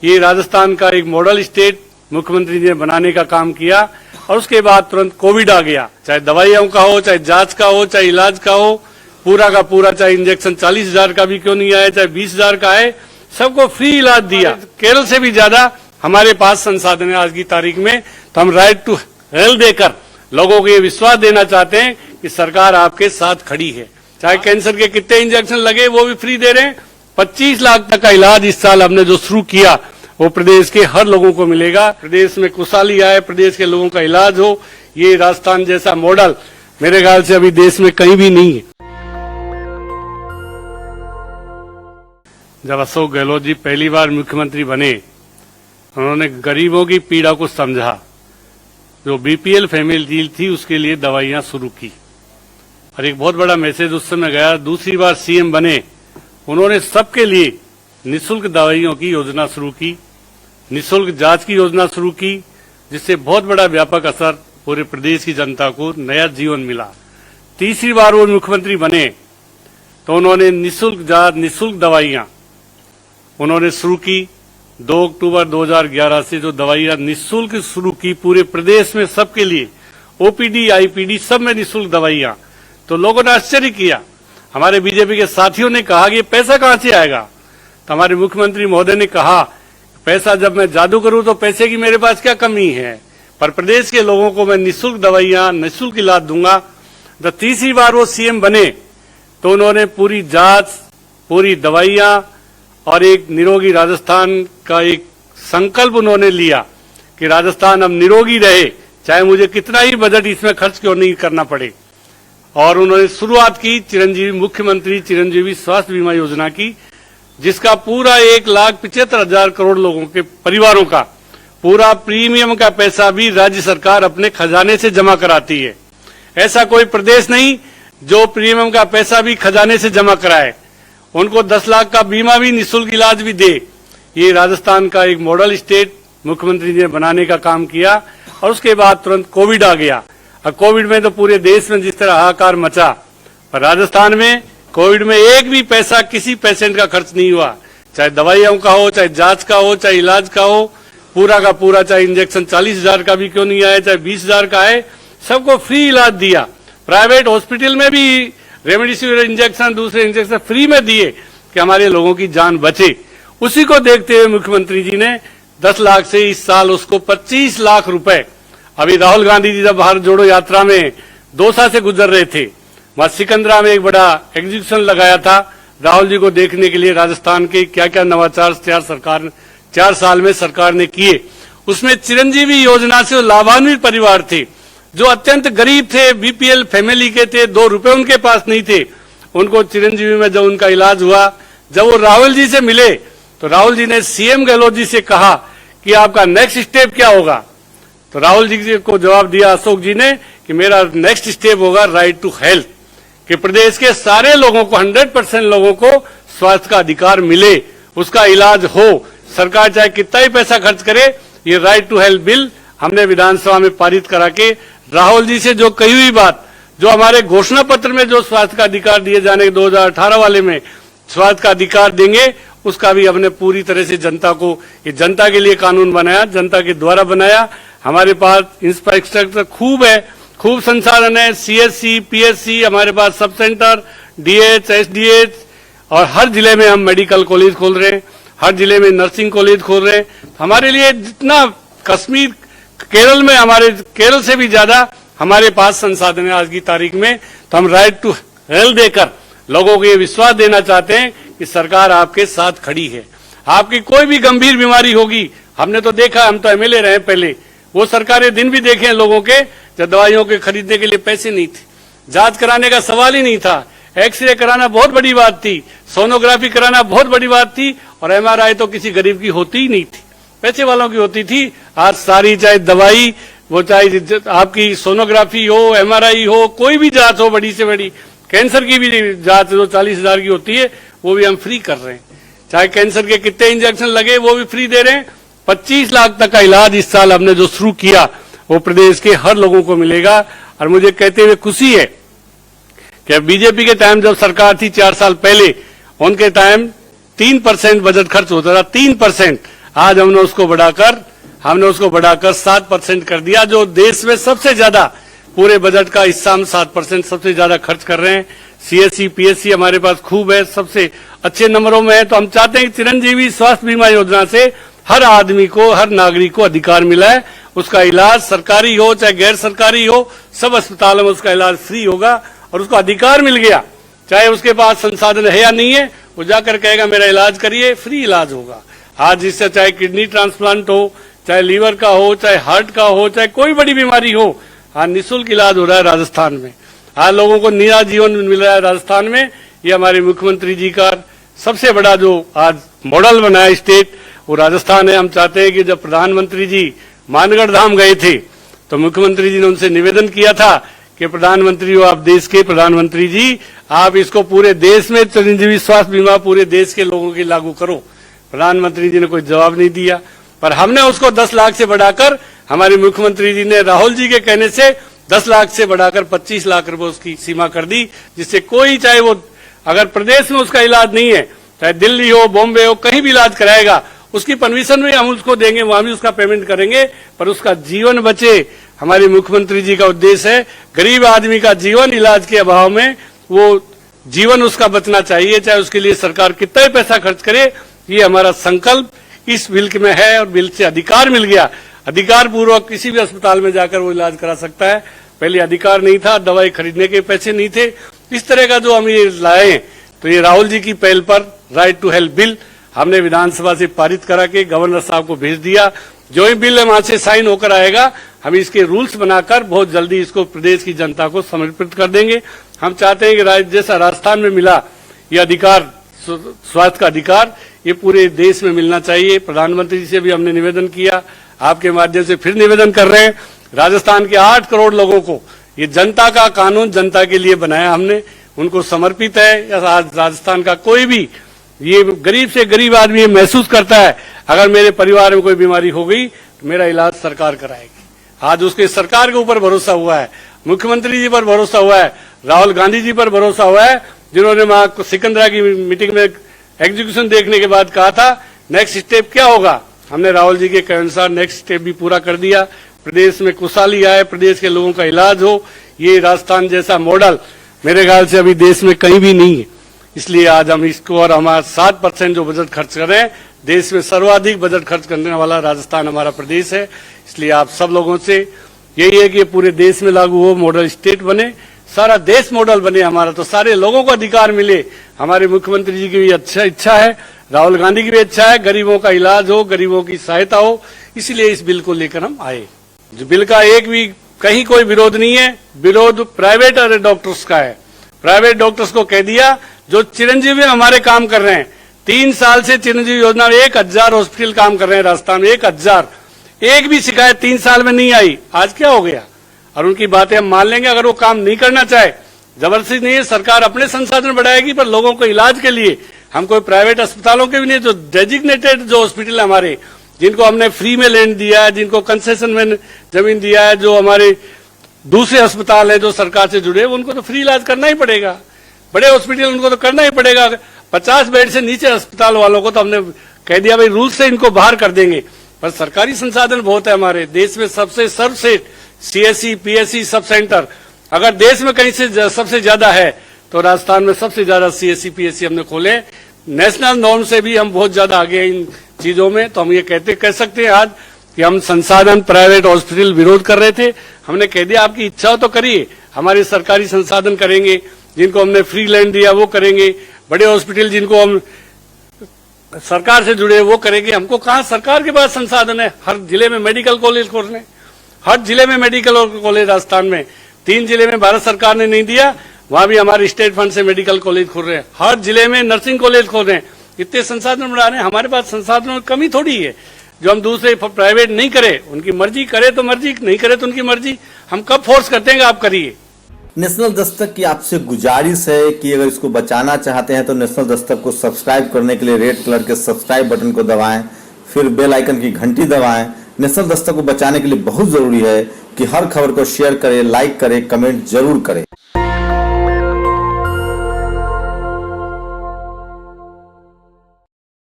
ये राजस्थान का एक मॉडल स्टेट मुख्यमंत्री जी ने बनाने का काम किया और उसके बाद तुरंत कोविड आ गया। चाहे दवाइयों का हो, चाहे जांच का हो, चाहे इलाज का हो, पूरा का पूरा, चाहे इंजेक्शन 40,000 का भी क्यों नहीं आया, चाहे 20,000 का है, सबको फ्री इलाज दिया। केरल से भी ज्यादा हमारे पास संसाधन है आज की तारीख में। तो हम राइट टू हेल्थ देकर लोगों को ये विश्वास देना चाहते हैं कि सरकार आपके साथ खड़ी है। चाहे कैंसर के कितने इंजेक्शन लगे वो भी फ्री दे रहे हैं। 25 लाख तक का इलाज इस साल हमने जो शुरू किया वो प्रदेश के हर लोगों को मिलेगा। प्रदेश में खुशहाली आए, प्रदेश के लोगों का इलाज हो, ये राजस्थान जैसा मॉडल मेरे ख्याल से अभी देश में कहीं भी नहीं है। जब अशोक गहलोत जी पहली बार मुख्यमंत्री बने, उन्होंने गरीबों की पीड़ा को समझा। जो बीपीएल फैमिली थी उसके लिए दवाइयां शुरू की और एक बहुत बड़ा मैसेज उस समय गया। दूसरी बार सीएम बने, उन्होंने सबके लिए निःशुल्क दवाइयों की योजना शुरू की, निःशुल्क जांच की योजना शुरू की, जिससे बहुत बड़ा व्यापक असर पूरे प्रदेश की जनता को नया जीवन मिला। तीसरी बार वो मुख्यमंत्री बने तो उन्होंने निःशुल्क जांच, निःशुल्क दवाइयां उन्होंने शुरू की। 2 अक्टूबर 2011 से जो दवाइयां निःशुल्क शुरू की पूरे प्रदेश में सबके लिए, ओपीडी, आईपीडी सब में निःशुल्क दवाइयां, तो लोगों ने आश्चर्य किया। हमारे बीजेपी के साथियों ने कहा कि ये पैसा कहां से आएगा, तो हमारे मुख्यमंत्री महोदय ने कहा पैसा जब मैं जादू करूं तो पैसे की मेरे पास क्या कमी है, पर प्रदेश के लोगों को मैं निःशुल्क दवाइयां, निःशुल्क इलाज दूंगा। जब तीसरी बार वो सीएम बने तो उन्होंने पूरी जांच, पूरी दवाइयां और एक निरोगी राजस्थान का एक संकल्प उन्होंने लिया कि राजस्थान अब निरोगी रहे, चाहे मुझे कितना ही बजट इसमें खर्च क्यों नहीं करना पड़े। और उन्होंने शुरुआत की चिरंजीवी, मुख्यमंत्री चिरंजीवी स्वास्थ्य बीमा योजना की, जिसका पूरा 1,75,000 करोड़ लोगों के परिवारों का पूरा प्रीमियम का पैसा भी राज्य सरकार अपने खजाने से जमा कराती है। ऐसा कोई प्रदेश नहीं जो प्रीमियम का पैसा भी खजाने से जमा कराए। उनको 10 लाख का बीमा भी, निःशुल्क इलाज भी दे। ये राजस्थान का एक मॉडल स्टेट मुख्यमंत्री जी ने बनाने का काम किया और उसके बाद तुरंत कोविड आ गया। और कोविड में तो पूरे देश में जिस तरह हाहाकार मचा, पर राजस्थान में कोविड में एक भी पैसा किसी पेशेंट का खर्च नहीं हुआ। चाहे दवाइयों का हो, चाहे जांच का हो, चाहे इलाज का हो, पूरा का पूरा, चाहे इंजेक्शन 40,000 का भी क्यों नहीं आया, चाहे 20,000 का है, सबको फ्री इलाज दिया। प्राइवेट हॉस्पिटल में भी रेमडेसिविर इंजेक्शन, दूसरे इंजेक्शन फ्री में दिए कि हमारे लोगों की जान बचे। उसी को देखते हुए मुख्यमंत्री जी ने 10 लाख से इस साल उसको 25 लाख रुपए, अभी राहुल गांधी जी जब भारत जोड़ो यात्रा में दौसा से गुजर रहे थे, वहां सिकंदरा में एक बड़ा एग्जीबिशन लगाया था राहुल जी को देखने के लिए, राजस्थान के क्या क्या नवाचार 4 साल में सरकार ने किए। उसमें चिरंजीवी योजना से लाभान्वित परिवार थे जो अत्यंत गरीब थे, बीपीएल फैमिली के थे, 2 रुपए उनके पास नहीं थे, उनको चिरंजीवी में जब उनका इलाज हुआ, जब वो राहुल जी से मिले तो राहुल जी ने सीएम गहलोत जी से कहा कि आपका नेक्स्ट स्टेप क्या होगा। तो राहुल जी को जवाब दिया अशोक जी ने कि मेरा नेक्स्ट स्टेप होगा राइट टू हेल्थ, कि प्रदेश के सारे लोगों को, 100% लोगों को स्वास्थ्य का अधिकार मिले, उसका इलाज हो। सरकार चाहे कितना ही पैसा खर्च करे, ये राइट टू हेल्थ बिल हमने विधानसभा में पारित करा के राहुल जी से जो कही हुई बात, जो हमारे घोषणा पत्र में जो स्वास्थ्य का अधिकार दिए जाने 2018 वाले में स्वास्थ्य का अधिकार देंगे, उसका भी हमने पूरी तरह से जनता को, ये जनता के लिए कानून बनाया, जनता के द्वारा बनाया। हमारे पास इंफ्रास्ट्रक्चर खूब है, खूब संसाधन है, सीएससी, पीएससी, हमारे पास सब सेंटर, डीएच, एसडीएच, और हर जिले में हम मेडिकल कॉलेज खोल रहे हैं, हर जिले में नर्सिंग कॉलेज खोल रहे हैं। हमारे लिए जितना कश्मीर, केरल में, हमारे केरल से भी ज्यादा हमारे पास संसाधन है आज की तारीख में। तो हम राइट टू हेल्थ देकर लोगों को ये विश्वास देना चाहते हैं कि सरकार आपके साथ खड़ी है। आपकी कोई भी गंभीर बीमारी होगी, हमने तो देखा, हम तो एमएलए रहे पहले, वो सरकारें दिन भी देखे हैं लोगों के जब दवाइयों के खरीदने के लिए पैसे नहीं थे, जांच कराने का सवाल ही नहीं था, एक्सरे कराना बहुत बड़ी बात थी, सोनोग्राफी कराना बहुत बड़ी बात थी, और एमआरआई तो किसी गरीब की होती ही नहीं थी, पैसे वालों की होती थी। आज सारी, चाहे दवाई, वो चाहे आपकी सोनोग्राफी हो, एमआरआई हो, कोई भी जांच हो, बड़ी से बड़ी कैंसर की भी जांच जो 40,000 की होती है वो भी हम फ्री कर रहे हैं। चाहे कैंसर के कितने इंजेक्शन लगे वो भी फ्री दे रहे हैं। 25 लाख तक का इलाज इस साल हमने जो शुरू किया वो प्रदेश के हर लोगों को मिलेगा। और मुझे कहते हुए खुशी है कि बीजेपी के टाइम जब सरकार थी 4 साल पहले, उनके टाइम 3% बजट खर्च होता था, 3%। आज हमने उसको बढ़ाकर 7% कर दिया, जो देश में सबसे ज्यादा पूरे बजट का हिस्सा हम 7% सबसे ज्यादा खर्च कर रहे हैं। सीएससी पीएससी हमारे पास खूब है, सबसे अच्छे नंबरों में है। तो हम चाहते हैं कि चिरंजीवी स्वास्थ्य बीमा योजना से हर आदमी को, हर नागरिक को अधिकार मिला है। उसका इलाज सरकारी हो चाहे गैर सरकारी हो, सब अस्पतालों में उसका इलाज फ्री होगा और उसको अधिकार मिल गया। चाहे उसके पास संसाधन है या नहीं है, वो जाकर कहेगा मेरा इलाज करिए, फ्री इलाज होगा। आज इससे चाहे किडनी ट्रांसप्लांट हो, चाहे लीवर का हो, चाहे हार्ट का हो, चाहे कोई बड़ी बीमारी हो, आज निःशुल्क इलाज हो रहा है राजस्थान में। आज लोगों को नया जीवन मिल रहा है राजस्थान में। ये हमारे मुख्यमंत्री जी का सबसे बड़ा जो आज मॉडल बना है स्टेट, वो राजस्थान है। हम चाहते हैं कि जब प्रधानमंत्री जी मानगढ़ धाम गए थे तो मुख्यमंत्री जी ने उनसे निवेदन किया था कि प्रधानमंत्री हो, आप देश के प्रधानमंत्री जी, आप इसको पूरे देश में चिरंजीवी स्वास्थ्य बीमा पूरे देश के लोगों की लागू करो। प्रधानमंत्री जी ने कोई जवाब नहीं दिया, पर हमने उसको 10 लाख से बढ़ाकर, हमारे मुख्यमंत्री जी ने राहुल जी के कहने से 10 लाख से बढ़ाकर 25 लाख रुपए उसकी सीमा कर दी, जिससे कोई, चाहे वो अगर प्रदेश में उसका इलाज नहीं है, चाहे दिल्ली हो, बॉम्बे हो, कहीं भी इलाज कराएगा, उसकी परमिशन भी हम उसको देंगे, वहां भी उसका पेमेंट करेंगे, पर उसका जीवन बचे। हमारे मुख्यमंत्री जी का उद्देश्य है गरीब आदमी का जीवन, इलाज के अभाव में वो जीवन उसका बचना चाहिए, चाहे उसके लिए सरकार कितना ही पैसा खर्च करे। ये हमारा संकल्प इस बिल में है और बिल से अधिकार मिल गया। अधिकार पूर्वक किसी भी अस्पताल में जाकर वो इलाज करा सकता है। पहले अधिकार नहीं था, दवाई खरीदने के पैसे नहीं थे। इस तरह का जो हम ये लाए, तो ये राहुल जी की पहल पर राइट टू हेल्थ बिल हमने विधानसभा से पारित करा के गवर्नर साहब को भेज दिया। जो ही बिल वहां से साइन होकर आएगा, हम इसके रूल्स बनाकर बहुत जल्दी इसको प्रदेश की जनता को समर्पित कर देंगे। हम चाहते हैं कि जैसा राजस्थान में मिला ये अधिकार, स्वास्थ्य का अधिकार, ये पूरे देश में मिलना चाहिए। प्रधानमंत्री जी से भी हमने निवेदन किया, आपके माध्यम से फिर निवेदन कर रहे हैं। राजस्थान के 8 करोड़ लोगों को ये जनता का कानून जनता के लिए बनाया हमने, उनको समर्पित है। आज राजस्थान का कोई भी ये गरीब से गरीब आदमी ये महसूस करता है, अगर मेरे परिवार में कोई बीमारी हो गई तो मेरा इलाज सरकार कराएगी। आज उसके सरकार के ऊपर भरोसा हुआ है, मुख्यमंत्री जी पर भरोसा हुआ है, राहुल गांधी जी पर भरोसा हुआ है, जिन्होंने वहां सिकंदरा की मीटिंग में एग्जीक्यूशन देखने के बाद कहा था नेक्स्ट स्टेप क्या होगा। हमने राहुल जी के अनुसार नेक्स्ट स्टेप भी पूरा कर दिया। प्रदेश में खुशहाली आए, प्रदेश के लोगों का इलाज हो, ये राजस्थान जैसा मॉडल मेरे ख्याल से अभी देश में कहीं भी नहीं है। इसलिए आज हम इसको, और हमारा 7% जो बजट खर्च कर रहे हैं, देश में सर्वाधिक बजट खर्च करने वाला राजस्थान हमारा प्रदेश है। इसलिए आप सब लोगों से यही है कि पूरे देश में लागू हो, मॉडल स्टेट बने, सारा देश मॉडल बने हमारा, तो सारे लोगों को अधिकार मिले। हमारे मुख्यमंत्री जी की भी अच्छा इच्छा है, राहुल गांधी की भी इच्छा है, गरीबों का इलाज हो, गरीबों की सहायता हो। इसलिए इस बिल को लेकर हम आए। जो बिल का एक भी कहीं कोई विरोध नहीं है, विरोध प्राइवेट और डॉक्टर्स का है। प्राइवेट डॉक्टर्स को कह दिया जो चिरंजीवी में हमारे काम कर रहे हैं। 3 साल से चिरंजीवी योजना में 1000 हॉस्पिटल काम कर रहे हैं राजस्थान में, 1000, एक भी शिकायत 3 साल में नहीं आई। आज क्या हो गया? और उनकी बातें हम मान लेंगे। अगर वो काम नहीं करना चाहे, जबरदस्ती नहीं है, सरकार अपने संसाधन बढ़ाएगी, पर लोगों को इलाज के लिए हम कोई प्राइवेट अस्पतालों के भी नहीं, जो डेजिग्नेटेड जो हॉस्पिटल हमारे, जिनको हमने फ्री में लैंड दिया है, जिनको कंसेशन में जमीन दिया है, जो हमारे दूसरे अस्पताल है जो सरकार से जुड़े, उनको तो फ्री इलाज करना ही पड़ेगा। बड़े हॉस्पिटल उनको तो करना ही पड़ेगा। 50 बेड से नीचे अस्पताल वालों को तो हमने कह दिया भाई रूल से इनको बाहर कर देंगे। पर सरकारी संसाधन बहुत है हमारे देश में, सबसे सर्वश्रेष्ठ सीएससी पीएससी सब सेंटर अगर देश में कहीं से सबसे ज्यादा है तो राजस्थान में सबसे ज्यादा सीएससी पीएससी हमने खोले। नेशनल नॉर्म से भी हम बहुत ज्यादा आगे हैं इन चीजों में। तो हम ये कह सकते हैं आज कि हम संसाधन प्राइवेट हॉस्पिटल विरोध कर रहे थे, हमने कह दिया आपकी इच्छा हो तो करिए, हमारे सरकारी संसाधन करेंगे, जिनको हमने फ्री लैंड दिया वो करेंगे, बड़े हॉस्पिटल जिनको हम सरकार से जुड़े वो करेंगे। हमको कहाँ सरकार के पास संसाधन है? हर जिले में मेडिकल कॉलेज खोलने, हर जिले में मेडिकल कॉलेज राजस्थान में 3 जिले में भारत सरकार ने नहीं दिया, वहां भी हमारे स्टेट फंड से मेडिकल कॉलेज खोल रहे हैं, हर जिले में नर्सिंग कॉलेज खोल रहे हैं। इतने संसाधन बढ़ा रहे हैं, हमारे पास संसाधनों की कमी थोड़ी है। जो हम दूसरे प्राइवेट नहीं करे, उनकी मर्जी, करे तो मर्जी, नहीं करे तो उनकी मर्जी, हम कब फोर्स करते हैं कि आप करिए। नेशनल दस्तक की आपसे गुजारिश है कि अगर इसको बचाना चाहते हैं तो नेशनल दस्तक को सब्सक्राइब करने के लिए रेड कलर के सब्सक्राइब बटन को दबाएं, फिर बेल आइकन की घंटी दबाएं। नेशनल दस्तक को बचाने के लिए बहुत जरूरी है कि हर खबर को शेयर करें, लाइक करें, कमेंट जरूर करें।